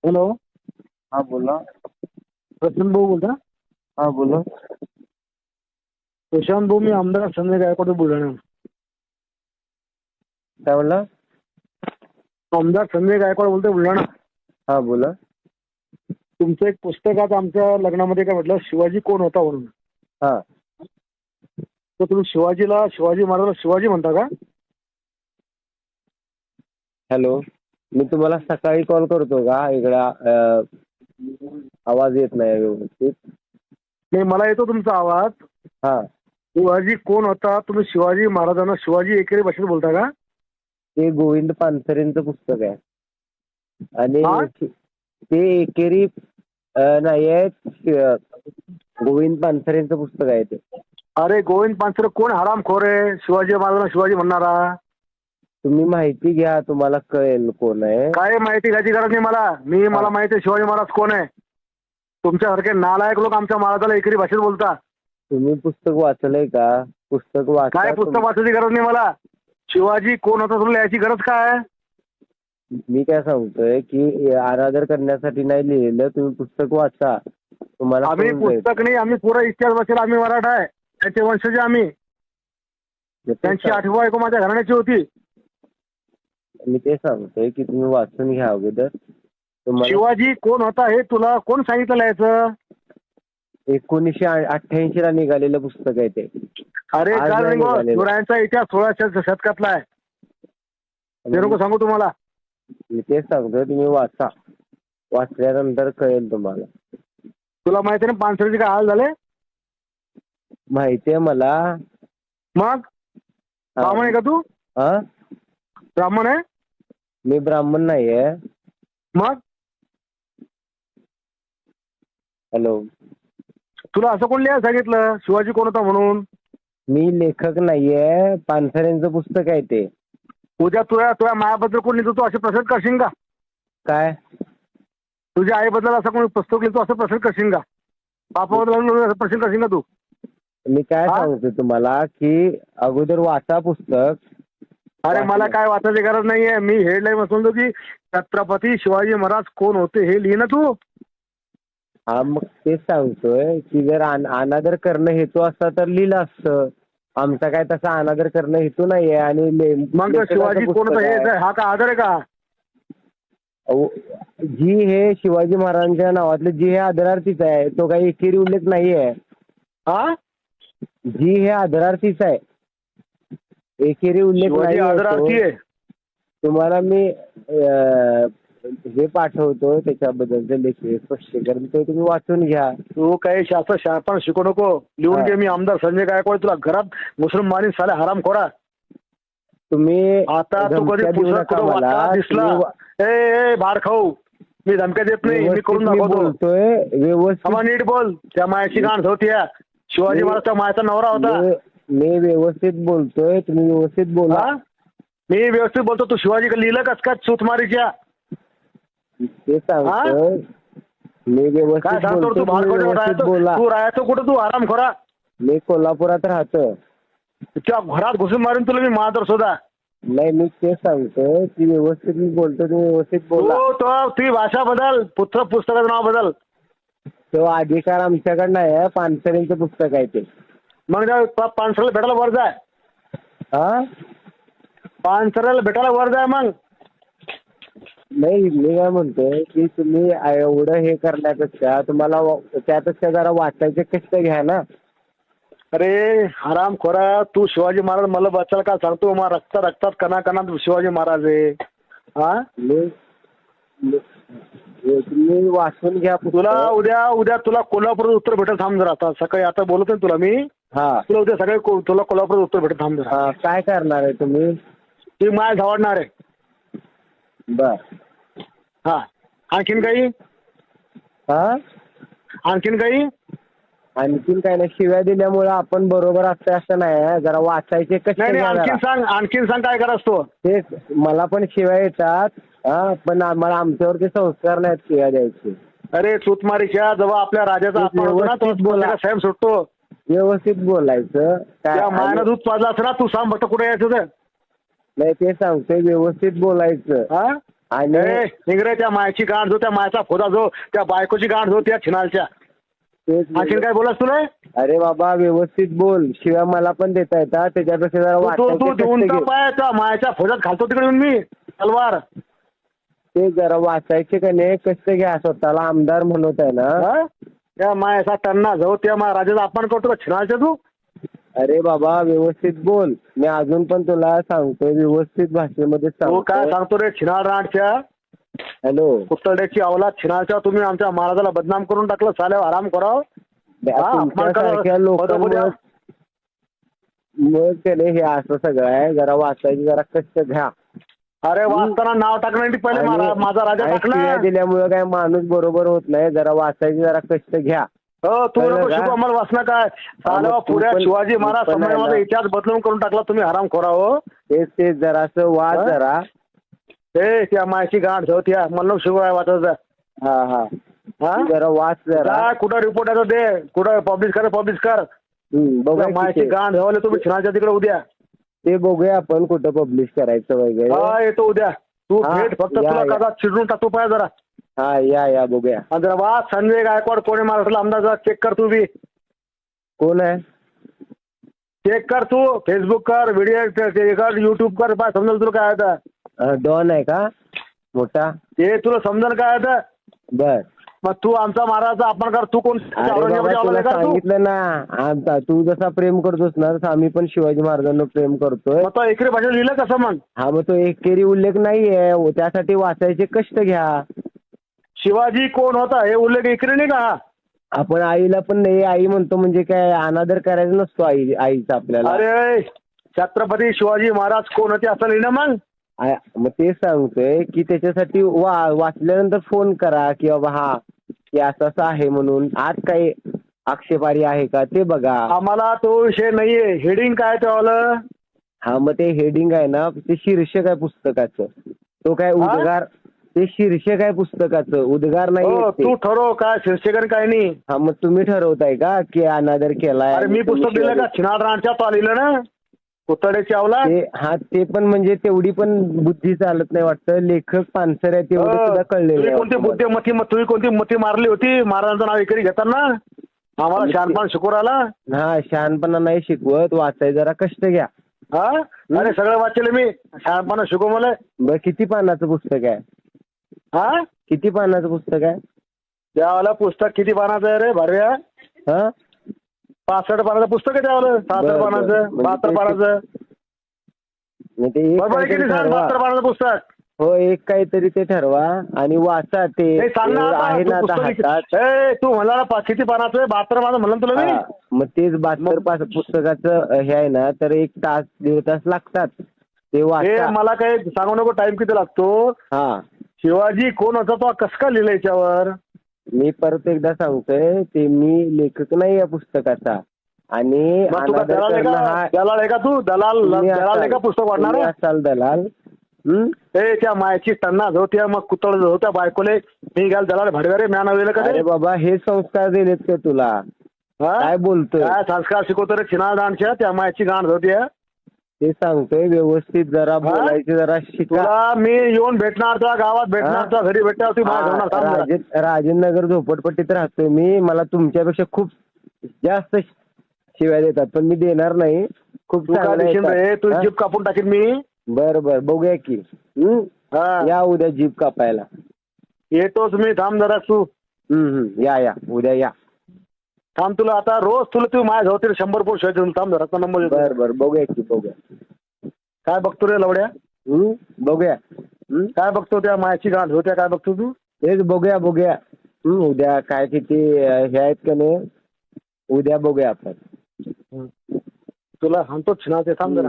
Hello. हा बोला. प्रशांत भाऊ बोलता? हा बोला. प्रशांत भाऊ, मी आमदार संजय गायकवाड बुलढाणा. काय बोलला? आमदार संजय गायकवाड बोलतोय, बुलढाणा. हा बोला. तुमचं एक पुस्तक आता आमच्या लग्नामध्ये काय म्हटलं, शिवाजी कोण होता म्हणून. हा. तर तुम्ही शिवाजी महाराजाला शिवाजी म्हणता का? हॅलो. मी तुम्हाला सकाळी कॉल करतो का? इकडं आवाज येत नाही व्यवस्थित. नाही, मला येतो तुमचा आवाज. हा. शिवाजी कोण होता, तुम्ही शिवाजी महाराजांना शिवाजी एकेरी भाषेत बोलता का? ते गोविंद पानसरेंचं पुस्तक आहे. हा? आणि ते एकेरी नाही आहे, गोविंद पानसरेंचं पुस्तक आहे ते. अरे गोविंद पानसरे कोण हरामखोर आहे? शिवाजी महाराजांना शिवाजी म्हणणारा. तुम्ही माहिती घ्या, तुम्हाला कळेल कोण आहे. काय माहिती घ्यायची गरज नाही मला माहिती आहे शिवाजी महाराज कोण आहे. तुमच्यासारखे नालायक लोक आमच्या महाराजाला एकेरी भाषेत बोलता. तुम्ही पुस्तक वाचलंय का? पुस्तक वाचा. काय पुस्तक वाचायची गरज नाही मला. शिवाजी कोण होता तुला याची गरज काय? मी काय सांगतोय की अनादर करण्यासाठी नाही लिहिलेलं, तुम्ही पुस्तक वाचा, तुम्हाला आम्ही समजेल. पुस्तक नाही, आम्ही पुरा इतिहास वाचेल. आम्ही मराठा आहे, त्याचे वंशज आम्ही. त्यांची आठवण ऐकू माझ्या घराण्याची होती. मी ते सांगतोय की तुम्ही वाचून घ्या अगोदर. शिवाजी कोण होता हे तुला कोण सांगितलं याचं? 1988 ला निघालेलं पुस्तक आहे ते. अरे शिवरायांचा इतिहास 16व्या शतकातला आहे. ते नको सांगू तुम्हाला. मी तेच सांगतोय, तुम्ही वाचा. वाचल्यानंतर कळेल तुम्हाला. तुला माहिती आहे ना पानसरेचे काय हाल झाले? माहितीये मला. मग ब्राह्मण आहे का तू? हा. ब्राह्मण आहे? मी ब्राह्मण नाहीये. मग हॅलो. तुला असं कोण लिहायला सांगितलं शिवाजी कोण होता म्हणून? मी लेखक नाहीये, पानसरेंचं पुस्तक आहे ते. उद्या तुझ्या मायाबद्दल कोण लिहितो, तू असे प्रश्न करशील का? काय? तुझ्या आईबद्दल असं कोणी पुस्तक लिहितो असं प्रश्न करशील का? बापाबद्दल प्रश्न करशील का तू? मी काय सांगतो तुम्हाला की अगोदर वाचा पुस्तक. अरे मला काय वाचायची गरज नाहीये. मी हेडलाईन म्हणतो की छत्रपती शिवाजी महाराज कोण होते हे लिहि ना तू. हा, मग तेच सांगतोय की जर अनादर करणं हेतू असता तर लिहिलं असतं. आमचा काय तसा अनादर करणं हेतू नाहीये. आणि मग शिवाजी कोण होता हे हा का आदर आहे का? जी हे शिवाजी महाराजांच्या नावातले जी हे आदरार्थीच आहे, तो काही एकेरी उल्लेख नाहीये. हा. जी हे आदरार्थीच आहे, एकेरी उल्लेख नाही. आदरार्थी आहे. तुम्हाला मी हे पाठवतो त्याच्याबद्दलचे लेख स्पष्टीकरण, ते तुम्ही वाचून घ्या. तू काही शास्त्र शिकू नको. लिहून घे. मी आमदार संजय गायकवाड तुला घरात मुस्लिम मारीन साले हरामखोरा. तुम्ही आता तू कधी दिसला ए बार खाऊ, मी धमक्या देत नाही. मी करून दाखवतोय व्यवस्थित. नीट बोल. त्या मायाची गांठ होती. शिवाजी महाराजचा मायाचा नवरा होता. मी व्यवस्थित बोलतोय, तुम्ही व्यवस्थित बोला. मी व्यवस्थित बोलतो. तू शिवाजी लिहिलं कस का सूतमारीच्या? ते सांगतोय मी व्यवस्थित बोलतो. बोला. तू राहायचं कुठं तू हरामखोरा? मी कोल्हापुरात राहतो. त्या घरात घुसून मारून तुला मी महादर सुद्धा नाही. मी ते सांगतोय की व्यवस्थित मी बोलतो, तुम्ही व्यवस्थित बोला. ती भाषा बदल. पुस्तकाचं नाव बदल. तो अधिकार आमच्याकडे आहे. पानसरेंचं पुस्तक आहे ते. मग पानसरेला भेटायला वर जाय. हा. पानसरेला भेटायला वर जाय. मग नाही, मी काय म्हणतोय की तुम्ही एवढं हे करण्यापेक्षा तुम्हाला त्यापेक्षा जरा वाचायचे कष्ट घ्या ना. अरे हरामखोरा, तू शिवाजी महाराज मला बचायला का सांगतो? मग रक्तात कणाकणात शिवाजी महाराज आहे. हा. तुम्ही वाचून घ्या. उद्या तुला कोल्हापूर उत्तर भेटत थांब जरा. आता सकाळी आता बोलतोय तुला मी. हा. तुला उद्या सकाळी तुला कोल्हापूर उत्तर भेटत थांब जरा. काय करणार आहे तुम्ही? ती माय धावडणार आहे. बर. हा. आणखीन काही? हा. आणखीन काही? आणखीन काय नाही. शिव्या दिल्यामुळे आपण बरोबर असतं असं नाही. जरा वाचायचे कष्ट घ्या. आणखीन सांग काय करायचं तू? तेच, मला पण शिव्या येतात. हा, पण आम्हाला आमच्यावरती संस्कार नाहीत शिव्या द्यायचे. अरे सूतमारीच्या जेव्हा आपल्या राजाचा अपमान होतो ना, तो बोला साहेब सुटतो. व्यवस्थित बोलायचं. त्या मायानं दूध पाजला असं ना, तू सांग फक्त कुठे यायचं तर. नाही, ते सांगतोय व्यवस्थित बोलायचं. हा. आणि निगरे त्या मायची गाठ जो त्या मायचा फोदा जो त्या बायकोची गाठ जो त्या छिनालच्या तेच आणखीन काय बोलास तुला अरे बाबा व्यवस्थित बोल, शिवाय मला पण देता येतात त्याच्यापेक्षा जरा तू वाचायचे देऊन कष्ट घे. पाय त्या मायच्या फोदात घालतो तिकडे येऊन मी तलवार. ते जरा वाचायचे का नाही कष्ट घ्या, स्वतःला आमदार म्हणत आहे ना. हा? त्या मायाचा टन्ना जाऊ त्या राजाचा अपमान करतो का छिनालच्या तू. अरे बाबा व्यवस्थित बोल, मी अजून पण तुला सांगतोय व्यवस्थित भाषेमध्ये तू काय सांगतो. सांगतो रे छिनाळ राणच्या हॅलो, कुत्तड्याची अवलाद छिनाळच्या तुम्ही आमच्या महाराजाला बदनाम करून टाकलं साल्या आराम करावं. तुमच्यासारख्या लोकांमुळे मग त्याने हे असं सगळं आहे. जरा वाचायची जरा कष्ट घ्या. अरे वाचताना नाव टाकण्यासाठी पहिले माझा राजा आणि टाकला. शिव्या दिल्यामुळे काय माणूस बरोबर होत नाही. जरा वाचायची जरा कष्ट घ्या. हो तू कळलं नको का? शिकू आम्हाला वाचणं काय साल्या मग तू पुऱ्या पण- शिवाजी महाराज तू पण आहे संमेलनाचा ना. इतिहास बदलून करून टाकला तुम्ही आराम खोरावं. तेच जरासं वाच हा? जरा. ते त्या मायची गाठ जाऊ त्या मला शिकू आहे वाचायचं. हा हा हा? जरा वाच जरा. काय कुठं रिपोर्ट आहे तो दे, कुठं पब्लिश कर. बघूया त्या मायची किती. गाठ धावले तुम्ही छिनाच्या तिकडे उद्या. ते बघूया आपण कुठं पब्लिश करायचं वगैरे. हा येतो उद्या. तू हा, भेट फक्त या, तुला या. कदा चिडून टाकतो पाय जरा. हा या बघूया. आणि जरा वा संजय गायकवाड कोणी महाराष्ट्राला आमदार जरा चेक कर तू बी. कोण आहे? चेक कर तू, फेसबुक कर, व्हिडिओ कर, युट्यूब कर, पाय समजेल तुला काय आता. डॉन आहे का मोठा? ते तुला समजेल काय आता. बर. मग तू आमचा महाराजाचा अपमान कर. तू कोण अरे बाबा औरंगजेबाच्या तुला आवलाद आहे का तू. सांगितलं ना, आता तू जसा प्रेम करतोस ना तसं आम्ही पण शिवाजी महाराजांना प्रेम करतोय. मग तो एकरी भाषेत लिहिलं कसं मग. हा मग तो एकेरी उल्लेख नाहीये, त्यासाठी वाचायचे कष्ट घ्या. शिवाजी कोण होता हे उल्लेख एकरी नाही का. आपण आईला पण नाही आई म्हणतो म्हणजे काय अनादर करायचा नसतो आईचा आपल्याला. अरे छत्रपती शिवाजी महाराज कोण होते असं लिहिणं मग. मग तेच सांगतोय की त्याच्यासाठी वाचल्यानंतर फोन करा की बाबा हा की असं आहे म्हणून. आज काही आक्षेपारी आहे का ते बघा. आम्हाला तो विषय नाहीये. हेडिंग काय त्यावालं. हा मग ते हेडिंग आहे ना, ते शीर्षक आहे पुस्तकाचं. तो काय उद्गार, ते शीर्षक आहे पुस्तकाचं, उद्गार नाही हो ते. तू ठरव काय शीर्षक काय नाही. हा मग तुम्ही ठरवताय का की अनादर केलाय. अरे मी पुस्तक दिलं का छिनाळ राणच्या तो लिहिलं ना कुत्तड्याची अवलाद. हा ते पण म्हणजे तेवढी पण बुद्धी चालत नाही वाटतं. लेखक पानसर आहे तेवढं सुद्धा कळलेलं तुम्ही कोणती नाही. बुद्धी तुम्ही कोणती मती मारली होती महाराजांचं नाव एकरी घेताना आम्हाला शहाणपण शिकू राहिला. हा शहाणपणा नाही शिकवत, वाचाय जरा कष्ट घ्या. हा अरे सगळं वाचले मी. शहाणपणा शिकू मला. बरं किती पानाचं पुस्तक आहे? हा किती पानाचं पुस्तक आहे? त्यावाला पुस्तक किती पानाचं आहे रे भरव्या. हा 65 पानाचं पुस्तक आहे त्यावाला. 66 पानाचं, 72 पानाचं. मग ते एक बरोबर आहे काहीतरी किती सांग. ठरवा. 72 पानाचं पुस्तक. हो एक काहीतरी ते ठरवा आणि वाचा ते. हे सांग ना आता, आहे तू ना आता पुस्तक हातात. तू म्हणला ना किती पानाचं आहे. 72 पानाचं म्हणलं तुला मी. हा, मग तेच 72 पुस्तकाचं हे आहे ना, तर 1 तास 1.5 तास लागतात ते हे वाचा. मला काही सांगू नको टाइम किती लागतो. हा शिवाजी कोण होता तो कसं का लिहिलं याच्यावर. मी परत एकदा सांगतोय ते मी लेखक नाही या पुस्तकाचा. आणि मग तू का अनादर दलाल आहे करणं का. हा दलाल आहे का तू. दलाल तुम्ही दलाल आहे का पुस्तक वाढणार. तुम्ही असाल दलाल. ए त्या मायची टन्ना होत्या मग कुतळ होत्या बायकोले मी घ्याल दलाल भडव्या रे म्या नव्हेलं का अरे रे. बाबा हे संस्कार दिलेत का तुला? हा? काय बोलतोय? काय संस्कार शिकवतो रे छिनाळ डान्सच्या त्या मायची गाण होत्या. ते सांगतोय व्यवस्थित जरा बोलायचे जरा शिका. तुला मी येऊन भेटणार तुला गावात भेटणार तुला घरी भेटणार तू माझ्या घेऊन थांब जरा. राजेंद्रनगर झोपडपट्टीत राहतोय मी. मला तुमच्यापेक्षा खूप जास्त शिव्या देतात पण मी देणार नाही. खूप तू काय चांगलं देशील रे. येतात. तू हा? जीप कापून टाकीन मी. बरं बघूया की. हा या उद्या जीप कापायला. येतोच मी. थांब जरा तू. या उद्या या. थांब तुला आता रोज तू माझ्या होतील 100 पोस्ट शोधून थांब जरा नंबर देतो. बरं बघूया की बघूया. काय बघतो रे लवड्या. बघूया. काय बघतो त्या मायाची गाठ होत्या काय बघतो तू. तेच बघूया. उद्या काय किती हे आहेत का नाही उद्या बघूया आपण. तुला सांगतो छिनाचे थांब जरा.